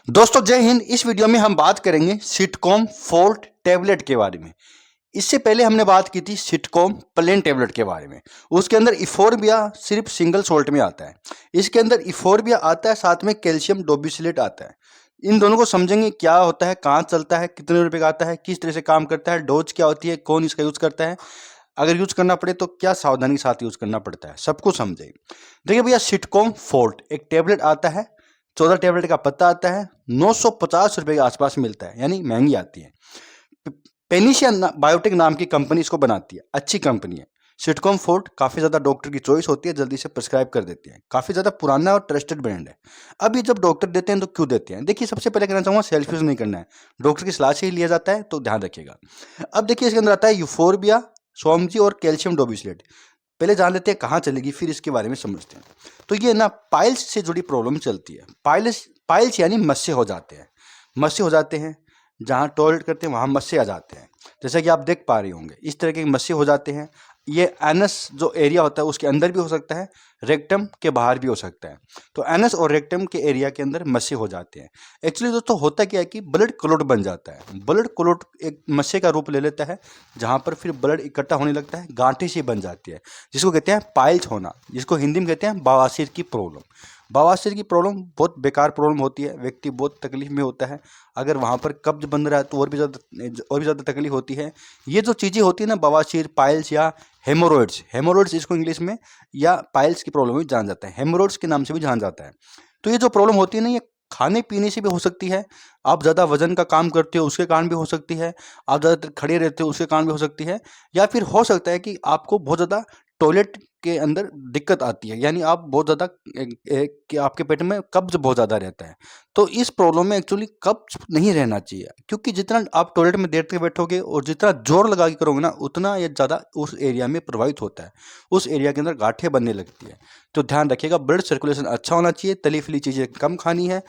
दोस्तों जय हिंद। इस वीडियो में हम बात करेंगे सिटकॉम फोर्ट टैबलेट के बारे में। इससे पहले हमने बात की थी सिटकॉम प्लेन टैबलेट के बारे में। उसके अंदर इफोर्बिया सिर्फ सिंगल सोल्ट में आता है। इसके अंदर इफोर्बिया आता है, साथ में कैल्शियम डोबिसिलेट आता है। इन दोनों को समझेंगे, क्या होता है, कहाँ चलता है, कितने रुपए का आता है, किस तरह से काम करता है, डोज क्या होती है, कौन इसका यूज करता है, अगर यूज करना पड़े तो क्या सावधानी के साथ यूज करना पड़ता है, सब कुछ समझेंगे। देखिए भैया, सिटकॉम फोर्ट एक टैबलेट आता है, 14 टैबलेट का पत्ता आता है, 950 रुपए के आसपास मिलता है, यानी महंगी आती है। पेनिशिया बायोटेक नाम की कंपनी इसको बनाती है, अच्छी कंपनी है। सिटकॉम फोर्ट काफ़ी ज़्यादा डॉक्टर की चॉइस होती है, जल्दी से प्रिस्क्राइब कर देते हैं, काफ़ी ज़्यादा पुराना और ट्रस्टेड ब्रांड है। अब ये जब डॉक्टर देते हैं तो क्यों देते हैं? देखिए, सबसे पहले कहना चाहूँगा, सेल्फ यूज़ नहीं करना है, डॉक्टर की सलाह से ही लिया जाता है, तो ध्यान रखिएगा। अब देखिए, इसके अंदर आता है यूफोर्बिया, सोमजी और कैल्शियम डोबिसलेट। पहले जान लेते हैं कहाँ चलेगी, फिर इसके बारे में समझते हैं। तो ये ना पाइल्स से जुड़ी प्रॉब्लम चलती है। पाइल्स यानी मस्से हो जाते हैं, मस्से हो जाते हैं, जहाँ टॉयलेट करते हैं वहाँ मस्से आ जाते हैं। जैसा कि आप देख पा रहे होंगे, इस तरह के मस्से हो जाते हैं। ये एनस जो एरिया होता है उसके अंदर भी हो सकता है, रेक्टम के बाहर भी हो सकता है। तो एनस और रेक्टम के एरिया के अंदर मस्से हो जाते हैं। एक्चुअली दोस्तों होता क्या है कि ब्लड क्लॉट बन जाता है। ब्लड क्लॉट एक मस्से का रूप ले लेता है, जहाँ पर फिर ब्लड इकट्ठा होने लगता है, गांठें सी बन जाती है, जिसको कहते हैं पाइल्स होना, जिसको हिंदी में कहते हैं बवासीर की प्रॉब्लम। बवासीर की प्रॉब्लम बहुत बेकार प्रॉब्लम होती है, व्यक्ति बहुत तकलीफ में होता है। अगर वहाँ पर कब्ज बन रहा है तो और भी ज़्यादा तकलीफ होती है। ये जो चीज़ें होती है ना, बवासीर, पाइल्स या हेमोरॉइड्स इसको इंग्लिश में, या पाइल्स की प्रॉब्लम में जाना जाता है, हेमोरॉइड्स के नाम से भी जाना जाता है। तो ये जो प्रॉब्लम होती है ना, ये खाने पीने से भी हो सकती है। आप ज़्यादा वजन का काम करते हो उसके कारण भी हो सकती है, आप ज़्यादातर खड़े रहते हो उसके कारण भी हो सकती है, या फिर हो सकता है कि आपको बहुत ज़्यादा टॉयलेट के अंदर दिक्कत आती है, यानी आप बहुत ज़्यादा कि आपके पेट में कब्ज बहुत ज़्यादा रहता है। तो इस प्रॉब्लम में एक्चुअली कब्ज नहीं रहना चाहिए, क्योंकि जितना आप टॉयलेट में देर तक बैठोगे और जितना जोर लगा के करोगे ना, उतना ये ज़्यादा उस एरिया में प्रभावित होता है, उस एरिया के अंदर गांठें बनने लगती है। तो ध्यान रखिएगा, ब्लड सर्कुलेशन अच्छा होना चाहिए, तली फली चीज़ें कम खानी है,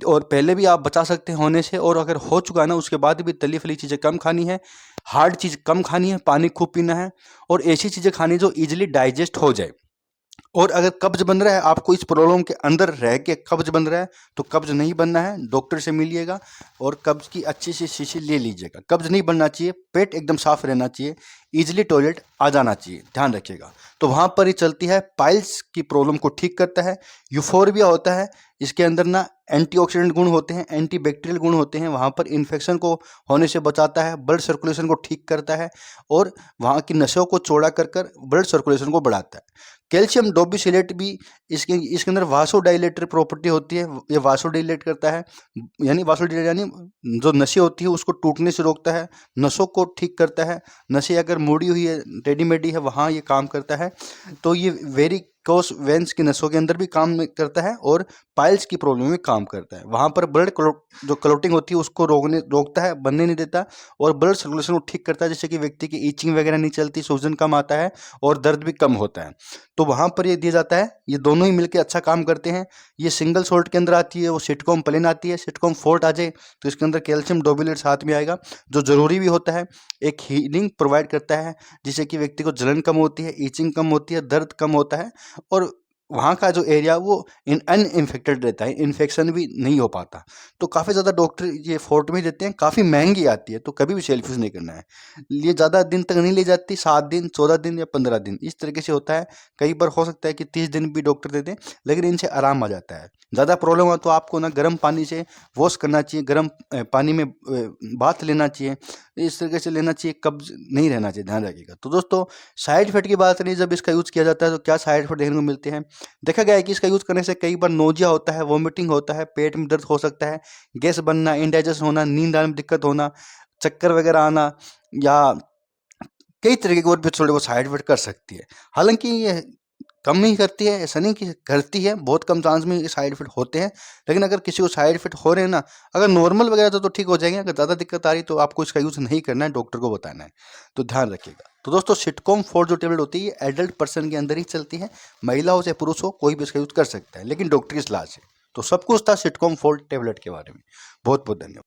और पहले भी आप बचा सकते हैं होने से, और अगर हो चुका है ना उसके बाद भी तली फली चीज़ें कम खानी है, हार्ड चीज़ कम खानी है, पानी खूब पीना है, और ऐसी चीज़ें खानी जो इजीली डाइजेस्ट हो जाए। और अगर कब्ज बन रहा है, आपको इस प्रॉब्लम के अंदर रह के कब्ज बन रहा है, तो कब्ज नहीं बनना है, डॉक्टर से मिलिएगा और कब्ज की अच्छी सी शीशी ले लीजिएगा। कब्ज नहीं बनना चाहिए, पेट एकदम साफ रहना चाहिए, इजीली टॉयलेट आ जाना चाहिए, ध्यान रखिएगा। तो वहाँ पर ही चलती है, पाइल्स की प्रॉब्लम को ठीक करता है। यूफोर्बिया होता है, इसके अंदर ना एंटीऑक्सीडेंट गुण होते हैं, एंटीबैक्टीरियल गुण होते हैं, वहाँ पर इन्फेक्शन को होने से बचाता है, ब्लड सर्कुलेशन को ठीक करता है, और वहाँ की नसों को चौड़ा कर ब्लड सर्कुलेशन को बढ़ाता है। कैल्शियम डोबिसिलेट भी इसके अंदर वासोडाइलेटर प्रॉपर्टी होती है, ये वासोडाइलेट करता है, यानी वासोडाइलेट यानी जो नसें होती है उसको टूटने से रोकता है, नसों को ठीक करता है। नसें अगर मुड़ी हुई है, टेढ़ी मेढ़ी है, वहाँ ये काम करता है। तो ये वेरिकोस वेन्स की नसों के अंदर भी काम करता है, और पाइल्स की प्रॉब्लम में काम करता है। वहाँ पर ब्लड जो क्लॉटिंग होती है उसको रोकता है, बनने नहीं देता, और ब्लड सर्कुलेशन को ठीक करता है, जिससे कि व्यक्ति की ईचिंग वगैरह नहीं चलती, सूजन कम आता है, और दर्द भी कम होता है। तो वहाँ पर ये दिया जाता है, ये दोनों ही मिलकर अच्छा काम करते हैं। ये सिंगल सोल्ट के अंदर आती है, वो सिटकॉम प्लेन आती है। सिटकॉम फोर्ट आ जाए तो इसके अंदर कैल्शियम डोबिलेट साथ में आएगा, जो ज़रूरी भी होता है, एक हीलिंग प्रोवाइड करता है, जिससे कि व्यक्ति को जलन कम होती है, ईचिंग कम होती है, दर्द कम होता है, और वहाँ का जो एरिया वो अनइन्फेक्टेड रहता है, इन्फेक्शन भी नहीं हो पाता। तो काफ़ी ज़्यादा डॉक्टर ये फोर्ट में देते हैं, काफ़ी महंगी आती है, तो कभी भी सेल्फ यूज़ नहीं करना है। ये ज़्यादा दिन तक नहीं ले जाती, 7 दिन, 14 दिन या 15 दिन, इस तरीके से होता है। कई बार हो सकता है कि 30 दिन भी डॉक्टर दे दें, लेकिन इनसे आराम आ जाता है। ज़्यादा प्रॉब्लम हो तो आपको ना गर्म पानी से वॉश करना चाहिए, गर्म पानी में बाथ लेना चाहिए, इस तरीके से लेना चाहिए, कब्ज नहीं रहना चाहिए, ध्यान रखिएगा। तो दोस्तों, साइड इफेक्ट की बात नहीं, जब इसका यूज़ किया जाता है तो क्या साइड इफेक्ट देखने को मिलते हैं? देखा गया है कि इसका यूज़ करने से कई बार नोजिया होता है, वोमिटिंग होता है, पेट में दर्द हो सकता है, गैस बनना, इंडाइजेशन होना, नींद आने में दिक्कत होना, चक्कर वगैरह आना, या कई तरीके के और भी थोड़े बहुत साइड इफेक्ट कर सकती है। हालांकि ये कम ही करती है, ऐसा नहीं कि करती है, बहुत कम चांस में ये साइड इफेक्ट होते हैं। लेकिन अगर किसी को साइड इफेक्ट हो रहे हैं ना, अगर नॉर्मल वगैरह तो ठीक हो जाएंगे, अगर ज़्यादा दिक्कत आ रही तो आपको इसका यूज़ नहीं करना है, डॉक्टर को बताना है। तो ध्यान रखिएगा। तो दोस्तों, सिटकॉम फोर्ट जो टेबलेट होती है ये एडल्ट पर्सन के अंदर ही चलती है, महिला हो चाहे पुरुष हो, कोई भी इसका यूज़ कर सकता है, लेकिन डॉक्टर की सलाह से। तो सब कुछ था सिटकॉम फोर्ट टेबलेट के बारे में। बहुत बहुत धन्यवाद।